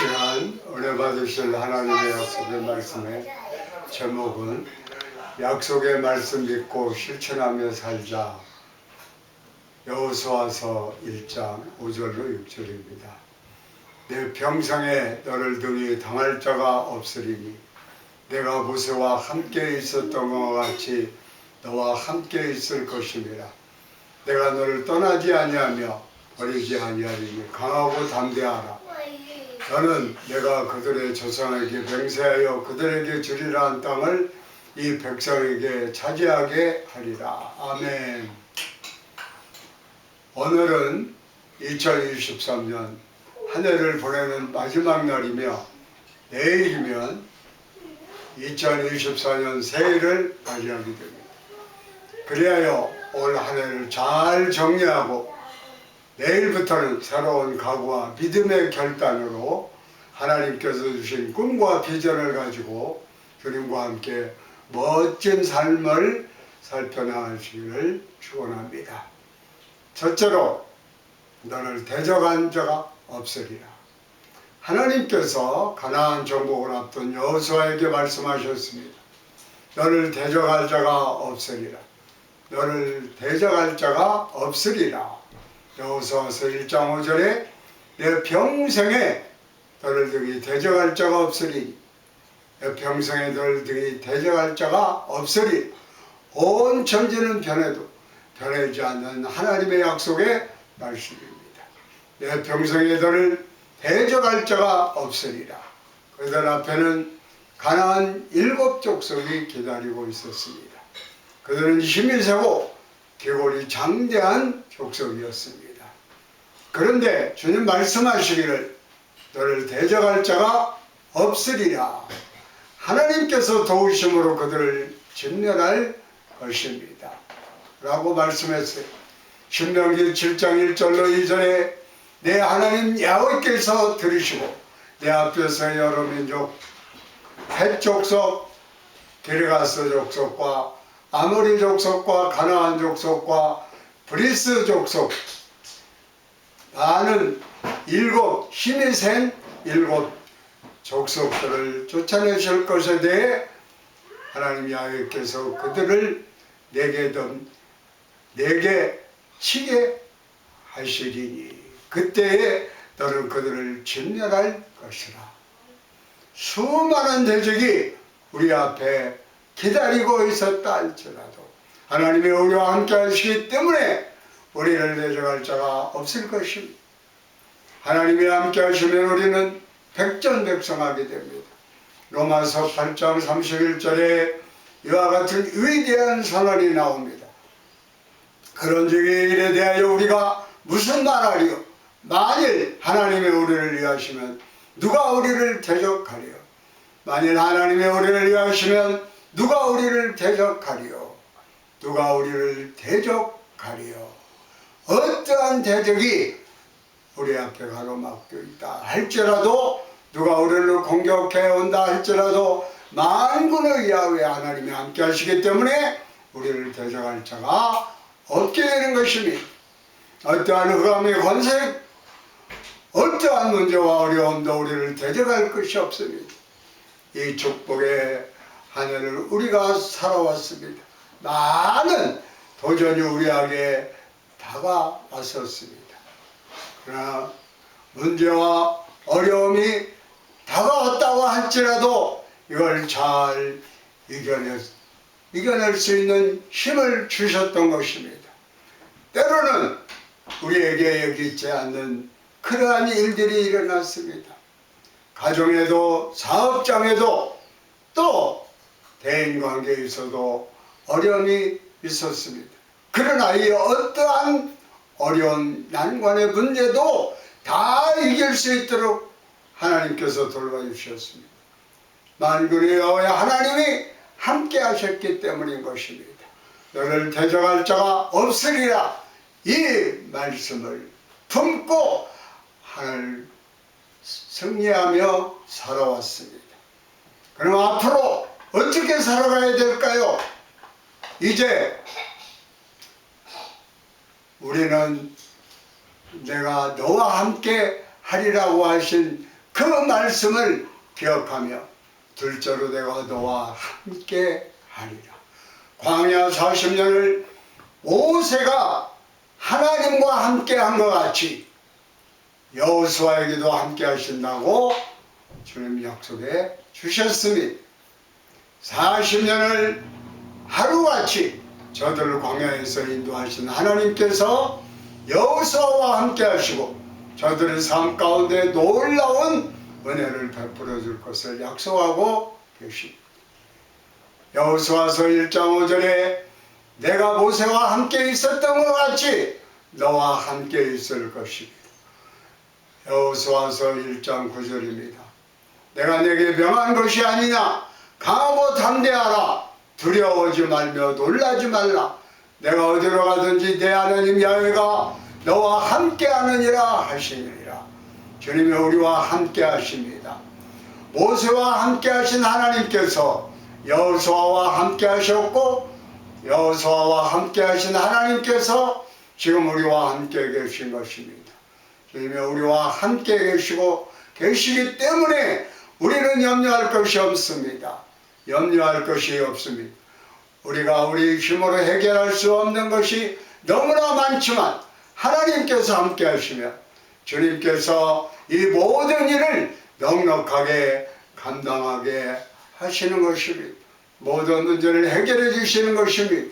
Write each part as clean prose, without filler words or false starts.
시간 은혜 받으실 하나님의 약속의 말씀의 제목은 약속의 말씀 믿고 실천하며 살자. 여호수아서 1장 5절로 6절입니다. 내 평생에 너를 등이 당할 자가 없으리니 내가 모세와 함께 있었던 것과 같이 너와 함께 있을 것임이라. 내가 너를 떠나지 아니하며 버리지 아니하리니 강하고 담대하라. 너는 내가 그들의 조상에게 맹세하여 그들에게 주리라 한 땅을 이 백성에게 차지하게 하리라. 아멘. 오늘은 2023년 한 해를 보내는 마지막 날이며 내일이면 2024년 새해를 맞이하게 됩니다. 그리하여 올 한 해를 잘 정리하고 내일부터는 새로운 각오와 믿음의 결단으로 하나님께서 주신 꿈과 비전을 가지고 주님과 함께 멋진 삶을 살펴나가시기를 축원합니다. 첫째로 너를 대적한 자가 없으리라. 하나님께서 가나안 정복을 앞둔 여호수아에게 말씀하셨습니다. 너를 대적할 자가 없으리라. 너를 대적할 자가 없으리라. 여호수아서 1장 5절에 내 평생에 너를 등이 대적할 자가 없으리. 내 평생에 너를 등이 대적할 자가 없으리. 온 천지는 변해도 변하지 않는 하나님의 약속의 말씀입니다. 내 평생에 너를 대적할 자가 없으리라. 그들 앞에는 가나안 7족속이 기다리고 있었습니다. 그들은 힘이 세고 계골이 장대한 족속이었습니다. 그런데 주님 말씀하시기를 너를 대적할 자가 없으리라. 하나님께서 도우심으로 그들을 진멸할 것입니다. 라고 말씀했어요. 신명기 7장 1절로 2절에 내 하나님 야훼께서 들으시고 내 앞에서 여러 민족 헷 족속, 기르가스 족속과 아모리 족속과 가나안 족속과 브리스 족속 많은 7 힘이 센 7 족속들을 쫓아내실 것에 대해 하나님 야훼께서 그들을 내게 치게 하시리니 그때에 너는 그들을 진멸할 것이라. 수많은 대적이 우리 앞에 기다리고 있었다 할지라도 하나님이 우리와 함께 하시기 때문에 우리를 대적할 자가 없을 것입니다. 하나님이 함께 하시면 우리는 백전백승하게 됩니다. 로마서 8장 31절에 이와 같은 위대한 선언이 나옵니다. 그런즉 이 일에 대하여 우리가 무슨 말하리요? 만일 하나님이 우리를 위하시면 누가 우리를 대적하리요? 만일 하나님이 우리를 위하시면 누가 우리를 대적하리요? 누가 우리를 대적하리요? 어떠한 대적이 우리 앞에 가로막혀 있다 할지라도 누가 우리를 공격해 온다 할지라도 만군의 야훼 하나님이 함께 하시기 때문에 우리를 대적할 자가 없게 되는 것입니다. 어떠한 흑암의 권세, 어떠한 문제와 어려움도 우리를 대적할 것이 없습니다. 이 축복의 한 해를 우리가 살아왔습니다. 많은 도전이 우리에게 다가왔었습니다. 그러나 문제와 어려움이 다가왔다고 할지라도 이걸 잘 이겨낼 수 있는 힘을 주셨던 것입니다. 때로는 우리에게 여기지 않는 그러한 일들이 일어났습니다. 가정에도 사업장에도 또 대인관계에서도 어려움이 있었습니다. 그러나 이 어떠한 어려운 난관의 문제도 다 이길 수 있도록 하나님께서 돌봐주셨습니다. 만군의 여호와 하나님이 함께 하셨기 때문인 것입니다. 너를 대적할 자가 없으리라. 이 말씀을 품고 하늘 승리하며 살아왔습니다. 그럼 앞으로 어떻게 살아가야 될까요? 이제 우리는 내가 너와 함께 하리라고 하신 그 말씀을 기억하며 둘째로 내가 너와 함께 하리라. 광야 40년을 모세가 하나님과 함께 한 것 같이 여호수아에게도 함께 하신다고 주님 약속해 주셨습니다. 40년을 하루같이 저들을 광야에서 인도하신 하나님께서 여호수아와 함께 하시고 저들의 삶 가운데 놀라운 은혜를 베풀어 줄 것을 약속하고 계십니다. 여호수아서 1장 5절에 내가 모세와 함께 있었던 것 같이 너와 함께 있을 것입니다. 여호수아서 1장 9절입니다. 내가 내게 명한 것이 아니냐 강하고 담대하라 두려워하지 말며 놀라지 말라 내가 어디로 가든지 내 하나님 야훼가 너와 함께 하느니라 하시니라. 주님이 우리와 함께 하십니다. 모세와 함께 하신 하나님께서 여호수아와 함께 하셨고 여호수아와 함께 하신 하나님께서 지금 우리와 함께 계신 것입니다. 주님이 우리와 함께 계시고 계시기 때문에 우리는 염려할 것이 없습니다. 염려할 것이 없습니다. 우리가 우리 힘으로 해결할 수 없는 것이 너무나 많지만 하나님께서 함께 하시면 주님께서 이 모든 일을 넉넉하게 감당하게 하시는 것입니다. 모든 문제를 해결해 주시는 것입니다.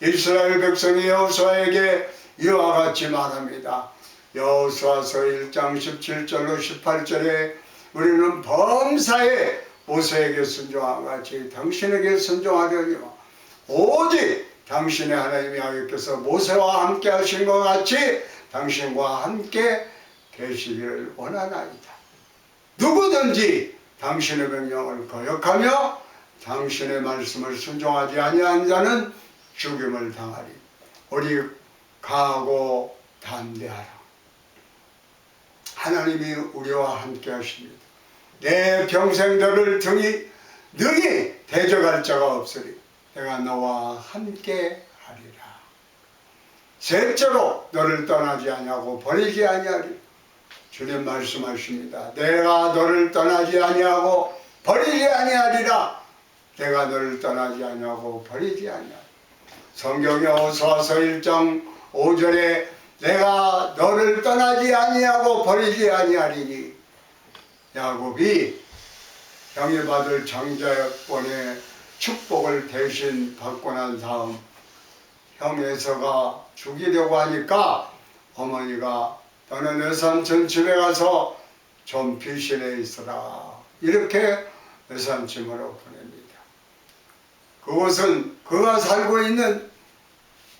이스라엘 백성이 여호수아에게 이와 같이 말합니다. 여호수아서 1장 17절로 18절에 우리는 범사에 모세에게 순종한 같이 당신에게 순종하려니와 오직 당신의 하나님 야훼께서 모세와 함께 하신 것 같이 당신과 함께 계시기를 원하나이다. 누구든지 당신의 명령을 거역하며 당신의 말씀을 순종하지 아니한 자는 죽임을 당하리. 우리 강하고 담대하라. 하나님이 우리와 함께 하십니다. 내 평생 너를 능히 대적할 자가 없으리. 내가 너와 함께 하리라. 셋째로 너를 떠나지 아니하고 버리지 아니하리라. 주님 말씀하십니다. 내가 너를 떠나지 아니하고 버리지 아니하리라. 내가 너를 떠나지 아니하고 버리지 아니하리라. 성경에 여호수아서 1장 5절에 내가 너를 떠나지 아니하고 버리지 아니하리니 야곱이 형이 받을 장자권의 축복을 대신 받고 난 다음 형 에서가 죽이려고 하니까 어머니가 너는 내 삼촌 집에 가서 좀 피신해 있어라 이렇게 외삼촌으로 보냅니다. 그곳은 그가 살고 있는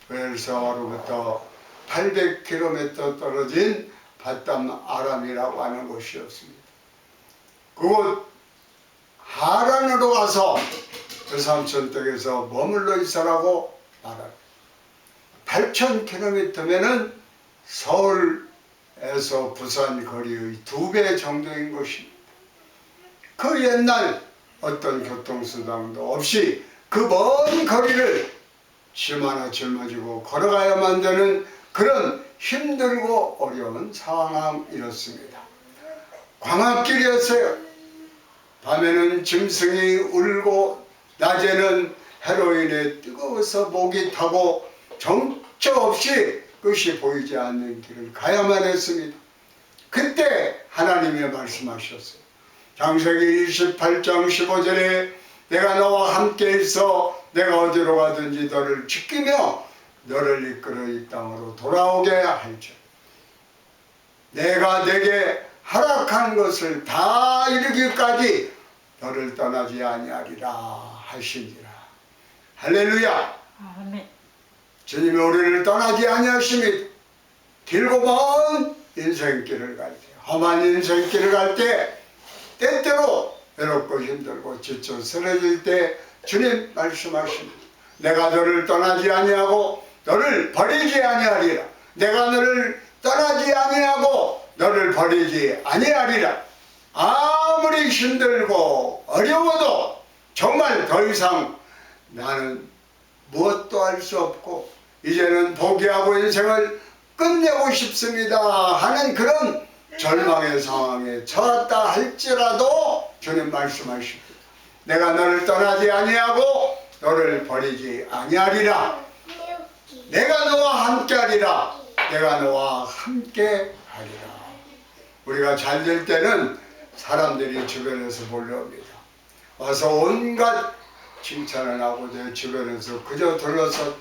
베르사바로부터 800km 떨어진 바담 아람이라고 하는 곳이었습니다. 그곳 하란으로 가서 외삼촌 댁에서 머물러 있으라고 말합니다. 8,000km면은 서울에서 부산 거리의 2배 정도인 것입니다. 그 옛날 어떤 교통수단도 없이 그 먼 거리를 짐 하나 짊어지고 걸어가야만 되는 그런 힘들고 어려운 상황이었습니다. 광학길이었어요. 밤에는 짐승이 울고 낮에는 헤로인에 뜨거워서 목이 타고 정처 없이 끝이 보이지 않는 길을 가야만 했습니다. 그때 하나님이 말씀하셨어요. 창세기 28장 15절에 내가 너와 함께 있어 내가 어디로 가든지 너를 지키며 너를 이끌어 이 땅으로 돌아오게 할지어다. 내가 내게 허락한 것을 다 이루기까지 너를 떠나지 아니하리라 하시니라. 할렐루야. 아멘. 주님이 우리를 떠나지 아니하십니다. 길고 먼 인생길을 갈 때, 험한 인생길을 갈 때, 때때로 외롭고 힘들고 지쳐 쓰러질 때 주님 말씀하십니다. 내가 너를 떠나지 아니하고 너를 버리지 아니하리라. 내가 너를 떠나지 아니하고 너를 버리지 아니하리라. 아무리 힘들고 어려워도 정말 더 이상 나는 무엇도 할 수 없고 이제는 포기하고 인생을 끝내고 싶습니다 하는 그런 절망의 상황에 처했다 할지라도 주님 말씀하십니다. 내가 너를 떠나지 아니하고 너를 버리지 아니하리라. 내가 너와 함께하리라. 내가 너와 함께하리라. 우리가 잘 될 때는 사람들이 주변에서 몰려옵니다. 와서 온갖 칭찬을 하고 내 주변에서 그저 둘러서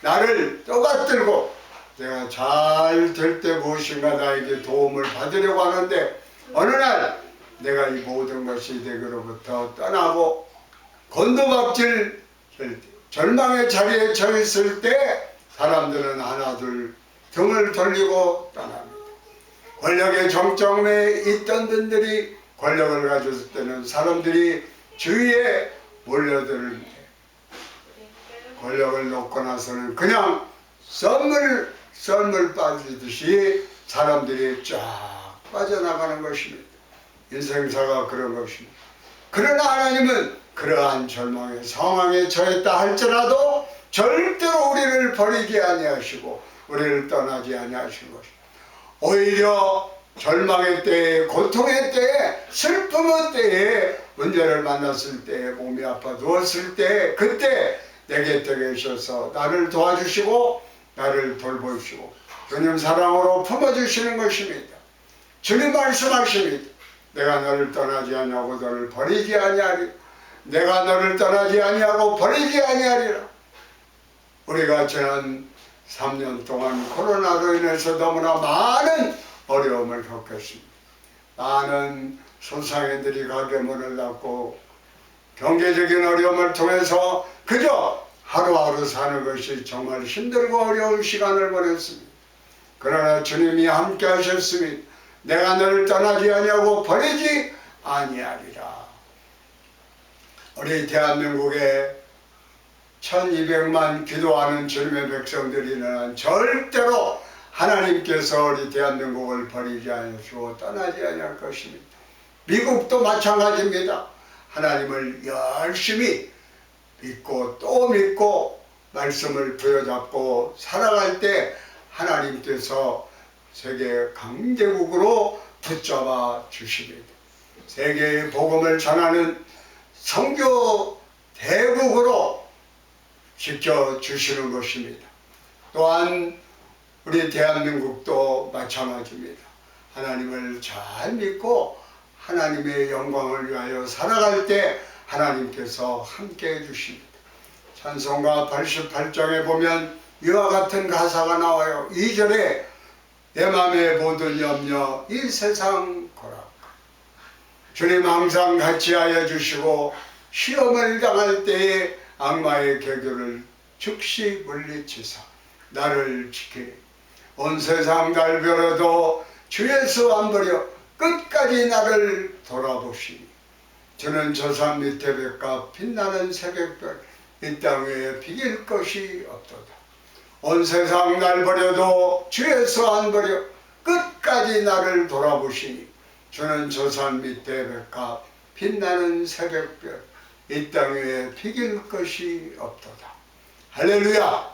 나를 떠받들고 내가 잘 될 때 무엇인가 나에게 도움을 받으려고 하는데 어느 날 내가 이 모든 것이 내게로부터 떠나고 곤두박질 절망의 자리에 처했을 때 사람들은 하나둘 등을 돌리고 떠납니다. 권력의 정점에 있던 분들이 권력을 가졌을 때는 사람들이 주위에 몰려드는데 권력을 놓고 나서는 그냥 썰물 빠지듯이 사람들이 쫙 빠져나가는 것입니다. 인생사가 그런 것입니다. 그러나 하나님은 그러한 절망의 상황에 처했다 할지라도 절대로 우리를 버리지 아니하시고 우리를 떠나지 아니하시는 것입니다. 오히려 절망의 때에, 고통의 때에, 슬픔의 때에, 문제를 만났을 때, 몸이 아파 누웠을 때, 그때 내 곁에 계셔서 나를 도와주시고 나를 돌보시고 주님 사랑으로 품어주시는 것입니다. 주님 말씀하십니다. 내가 너를 떠나지 아니하고 너를 버리지 아니하리라. 내가 너를 떠나지 아니하고 버리지 아니하리라. 우리가 지난 3년 동안 코로나로 인해서 너무나 많은 어려움을 겪었습니다. 많은 소상인들이 가게 문을 닫고 경제적인 어려움을 통해서 그저 하루하루 사는 것이 정말 힘들고 어려운 시간을 보냈습니다. 그러나 주님이 함께 하셨으니 내가 너를 떠나지 아니하고 버리지 아니하리라. 우리 대한민국에 1200만 기도하는 주님의 백성들이는 절대로 하나님께서 우리 대한민국을 버리지 않으시고 떠나지 아니할 것입니다. 미국도 마찬가지입니다. 하나님을 열심히 믿고 또 믿고 말씀을 부여잡고 살아갈 때 하나님께서 세계 강대국으로 붙잡아 주십니다. 세계의 복음을 전하는 선교 대국으로 지켜주시는 것입니다. 또한 우리 대한민국도 마찬가지입니다. 하나님을 잘 믿고 하나님의 영광을 위하여 살아갈 때 하나님께서 함께 해주십니다. 찬송가 88장에 보면 이와 같은 가사가 나와요. 2절에 내 맘의 모든 염려 이 세상 고락 주님 항상 같이 하여 주시고 시험을 당할 때에 악마의 계교를 즉시 물리치사 나를 지키니 온 세상 날 버려도 주 예수 안 버려 끝까지 나를 돌아보시니 저는 저 산 밑에 백과 빛나는 새벽별 이 땅 위에 비길 것이 없도다. 온 세상 날 버려도 주 예수 안 버려 끝까지 나를 돌아보시니 저는 저 산 밑에 백과 빛나는 새벽별 이 땅 위에 비길 것이 없도다. 할렐루야.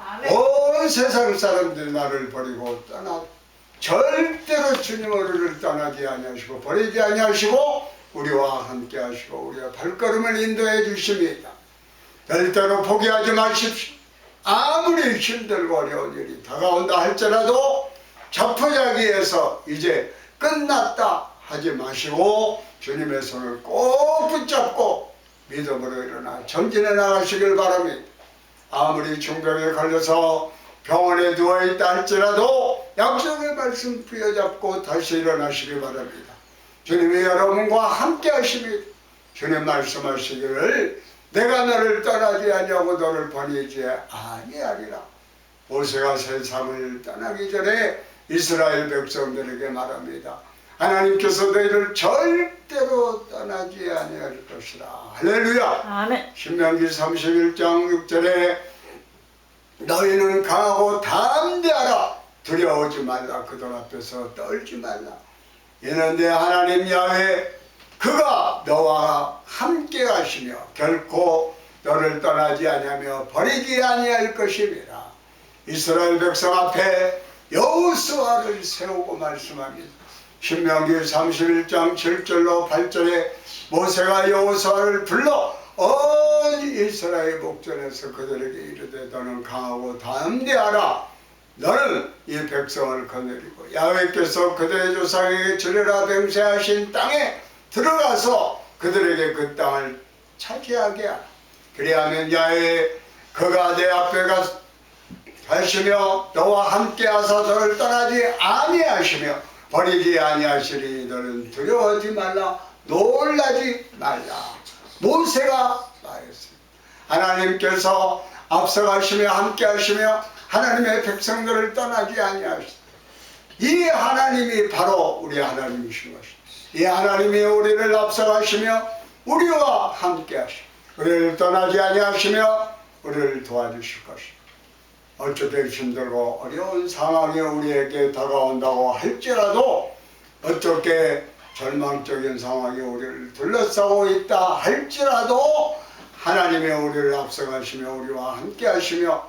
아멘. 온 세상 사람들이 나를 버리고 떠나 절대로 주님 우리를 떠나지 아니하시고 버리지 아니하시고 우리와 함께 하시고 우리의 발걸음을 인도해 주십니다. 절대로 포기하지 마십시오. 아무리 힘들고 어려운 일이 다가온다 할지라도 자포자기해서 이제 끝났다 하지 마시고 주님의 손을 꼭 붙잡고 믿음으로 일어나 전진해 나가시길 바랍니다. 아무리 중병에 걸려서 병원에 누워있다 할지라도 약속의 말씀 부여잡고 다시 일어나시길 바랍니다. 주님이 여러분과 함께 하십니다. 주님 말씀하시기를 내가 너를 떠나지 아니하고 너를 버리지 아니하리라. 모세가 세상을 떠나기 전에 이스라엘 백성들에게 말합니다. 하나님께서 너희를 절대로 떠나지 아니할 것이라. 할렐루야. 아멘. 신명기 31장 6절에 너희는 강하고 담대하라. 두려워하지 말라. 그들 앞에서 떨지 말라. 이는 내 하나님 야훼 그가 너와 함께 하시며 결코 너를 떠나지 아니하며 버리지 아니할 것임이라. 이스라엘 백성 앞에 여호수아를 세우고 말씀합니다. 신명기 31장 7절로 8절에 모세가 여호수아를 불러 온 이스라엘 목전에서 그들에게 이르되 너는 강하고 담대하라. 너는 이 백성을 거느리고 야훼께서 그들의 조상에게 주리라 맹세하신 땅에 들어가서 그들에게 그 땅을 차지하게 하라. 그리하면 야훼 그가 내 앞에 가시며 너와 함께 하사 너를 떠나지 아니하시며 버리지 아니하시니 너는 두려워하지 말라 놀라지 말라. 모세가 말했습니다. 하나님께서 앞서가시며 함께 하시며 하나님의 백성들을 떠나지 아니하시니 이 하나님이 바로 우리 하나님이신 것입니다. 이 하나님이 우리를 앞서가시며 우리와 함께 하시며 우리를 떠나지 아니하시며 우리를 도와주실 것입니다. 어쩌면 힘들고 어려운 상황이 우리에게 다가온다고 할지라도 어떻게 절망적인 상황이 우리를 둘러싸고 있다 할지라도 하나님의 우리를 앞서가시며 우리와 함께 하시며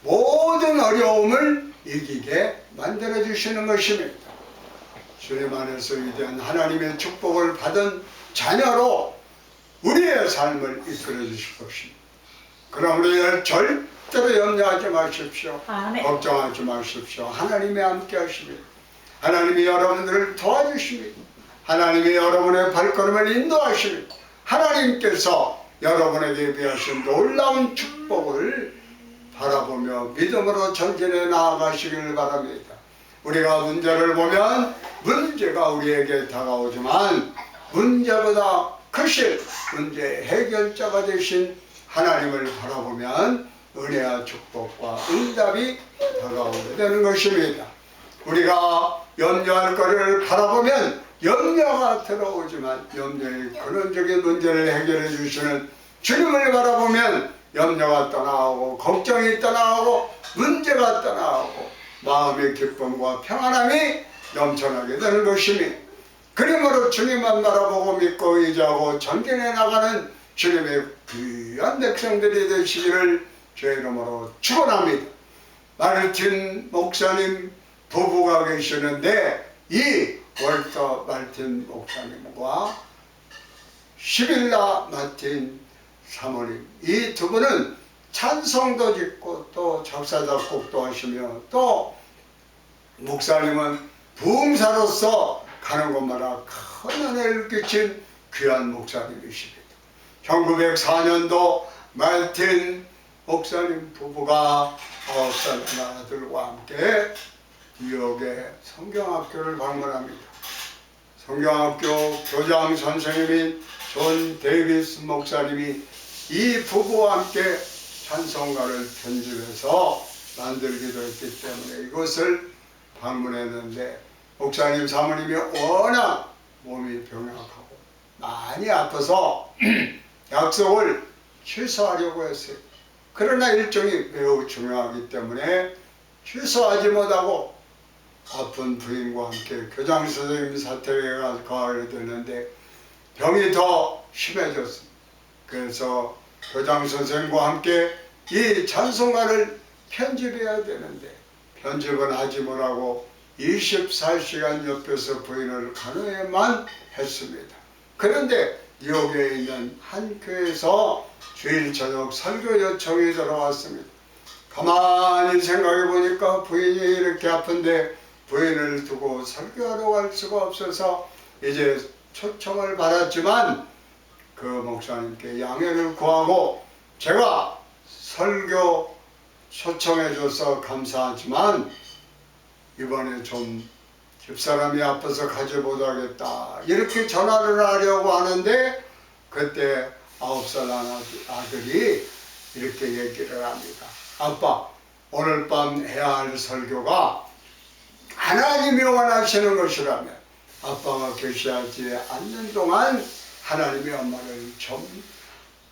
모든 어려움을 이기게 만들어 주시는 것입니다. 주님 안에서 위대한 하나님의 축복을 받은 자녀로 우리의 삶을 이끌어 주실 것입니다. 그럼 우리는 절대로 염려하지 마십시오. 아멘. 걱정하지 마십시오. 하나님이 함께 하십니다. 하나님이 여러분들을 도와주십니다. 하나님이 여러분의 발걸음을 인도하십니다. 하나님께서 여러분에게 비하신 놀라운 축복을 바라보며 믿음으로 전진해 나아가시기를 바랍니다. 우리가 문제를 보면 문제가 우리에게 다가오지만 문제보다 크신 문제 해결자가 되신 하나님을 바라보면 은혜와 축복과 응답이 다가오게 되는 것입니다. 우리가 염려할 것을 바라보면 염려가 들어오지만 염려의 근원적인 문제를 해결해 주시는 주님을 바라보면 염려가 떠나오고 걱정이 떠나오고 문제가 떠나오고 마음의 기쁨과 평안함이 넘쳐나게 되는 것입니다. 그러므로 주님만 바라보고 믿고 의지하고 전진해 나가는 주님의 귀한 백성들이 되시기를 주의 이름으로 축원합니다. 마르틴 목사님 부부가 계시는데 이 월터 마르틴 목사님과 시빌라 마틴 사모님 이 두 분은 찬송도 짓고 또 작사 작곡도 하시며 또 목사님은 부흥사로서 가는 곳마다 큰 은혜를 끼친 귀한 목사님이십니다. 1904년도 마르틴 목사님 부부가 9살 아들과 함께 뉴욕의 성경학교를 방문합니다. 성경학교 교장 선생님인 존 데이비스 목사님이 이 부부와 함께 찬송가를 편집해서 만들기도 했기 때문에 이곳을 방문했는데 목사님 사모님이 워낙 몸이 병약하고 많이 아파서 약속을 취소하려고 했어요. 그러나 일정이 매우 중요하기 때문에 취소하지 못하고 아픈 부인과 함께 교장 선생님 사택에 가게 되는데 병이 더 심해졌습니다. 그래서 교장 선생님과 함께 이 찬송가를 편집해야 되는데 편집은 하지 못하고 24시간 옆에서 부인을 간호해만 했습니다. 그런데 뉴욕에 있는 한 교회에서 주일 저녁 설교 요청이 들어왔습니다. 가만히 생각해 보니까 부인이 이렇게 아픈데 부인을 두고 설교하러 갈 수가 없어서 이제 초청을 받았지만 그 목사님께 양해를 구하고 제가 설교 초청해 줘서 감사하지만 이번에 좀 집사람이 아파서 가지 못하겠다 이렇게 전화를 하려고 하는데 그때 9살 아들이 이렇게 얘기를 합니다. 아빠, 오늘 밤 해야 할 설교가 하나님이 원하시는 것이라면 아빠가 계시하지 않는 동안 하나님이 엄마를 좀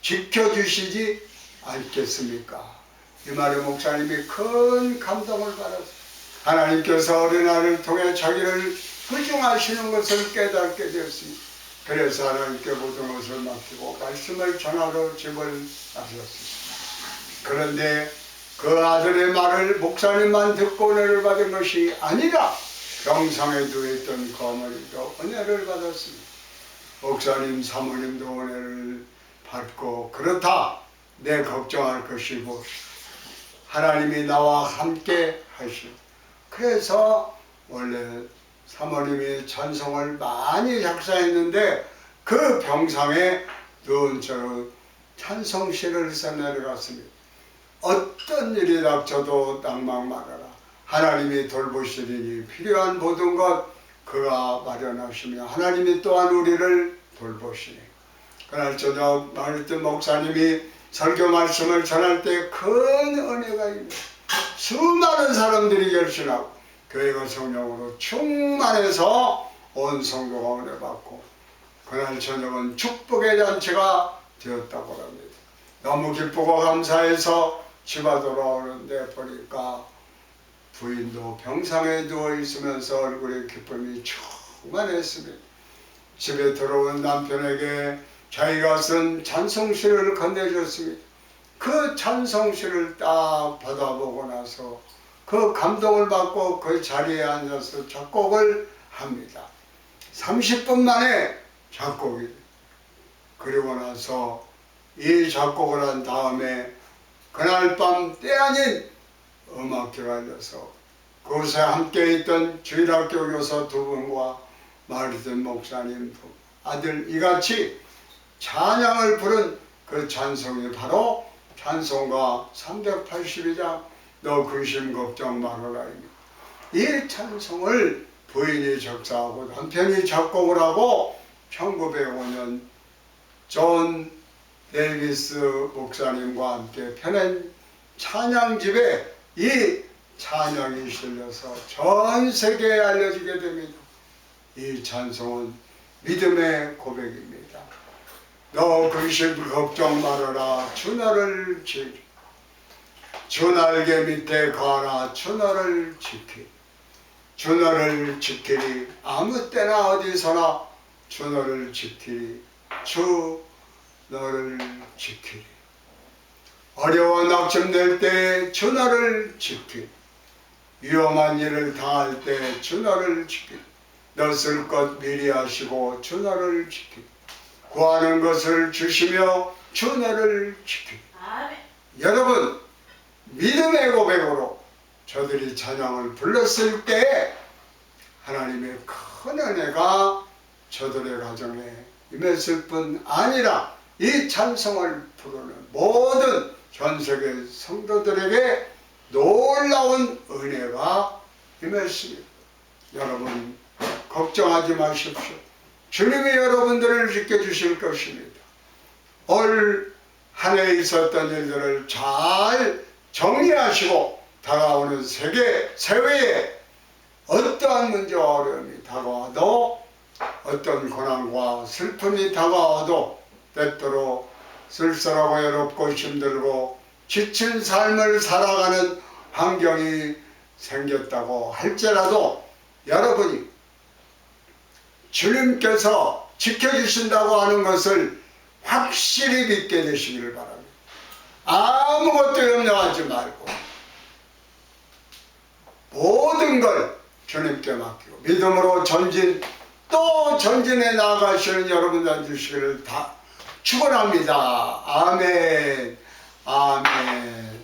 지켜주시지 않겠습니까? 이 말에 목사님이 큰 감동을 받았습니다. 하나님께서 어린아이를 통해 자기를 구중하시는 것을 깨닫게 되었습니다. 그래서 하나님께 모든 것을 맡기고 말씀을 전하러 집을 나섰습니다. 그런데 그 아들의 말을 목사님만 듣고 은혜를 받은 것이 아니라 병상에 누워있던 그 어머니도 은혜를 받았습니다. 목사님, 사모님도 은혜를 받고, 그렇다 내 걱정할 것이 무엇이고 하나님이 나와 함께 하시오. 그래서 원래 사모님이 찬송을 많이 작사했는데 그 병상에 누운 채로 찬송시를 써 내려갔습니다. 어떤 일이 닥쳐도 낭망 말아라. 하나님이 돌보시리니 필요한 모든 것 그가 마련하시며 하나님이 또한 우리를 돌보시니. 그날 저녁 마을뜬 목사님이 설교 말씀을 전할 때 큰 은혜가 있습니다. 수많은 사람들이 결신하고 교회가 성령으로 충만해서 온 성도가 은혜 받고 그날 저녁은 축복의 잔치가 되었다고 합니다. 너무 기쁘고 감사해서 집에 돌아오는데 보니까 부인도 병상에 누워 있으면서 얼굴에 기쁨이 충만했습니다. 집에 들어온 남편에게 자기가 쓴 찬송시를 건네줬습니다. 그 찬송시를 딱 받아보고 나서 그 감동을 받고 그 자리에 앉아서 작곡을 합니다. 30분 만에 작곡이. 그리고 나서 이 작곡을 한 다음에 그날 밤 때 아닌 음악회가 열려서 그곳에 함께 있던 주일학교 교사 두 분과 마르틴 목사님 아들 이같이 찬양을 부른 그 찬송이 바로 찬송가 382장 너 근심 걱정 말아라입니다. 이 찬송을 부인이 작사하고 남편이 작곡을 하고 1905년 존 데이비스 목사님과 함께 펴낸 찬양집에 이 찬양이 실려서 전 세계에 알려지게 됩니다. 이 찬송은 믿음의 고백입니다. 너 근심 걱정 말아라 주 너를 지키리. 주 날개 밑에 가라 주 너를 지키리. 주 너를 지키리. 아무 때나 어디서나 주 너를 지키리. 주 너를 지키리. 어려워 낙심될 때 주 너를 지키리. 위험한 일을 당할 때 주 너를 지키리. 너 쓸 것 미리 하시고 주 너를 지키리. 구하는 것을 주시며 주 너를 지키리. 여러분 믿음의 고백으로 저들이 찬양을 불렀을 때 하나님의 큰 은혜가 저들의 가정에 임했을 뿐 아니라 이 찬송을 부르는 모든 전세계 성도들에게 놀라운 은혜가 임했습니다. 여러분 걱정하지 마십시오. 주님이 여러분들을 지켜주실 것입니다. 올 한 해 있었던 일들을 잘 정리하시고 다가오는 세계에 어떠한 문제와 어려움이 다가와도 어떤 고난과 슬픔이 다가와도 때때로 쓸쓸하고 외롭고 힘들고 지친 삶을 살아가는 환경이 생겼다고 할지라도 여러분이 주님께서 지켜주신다고 하는 것을 확실히 믿게 되시기를 바랍니다. 아무것도 염려하지 말고 모든 걸 주님께 맡기고 믿음으로 전진 또 전진해 나아가시는 여러분들 주시기를 다 축원합니다. 아멘. 아멘.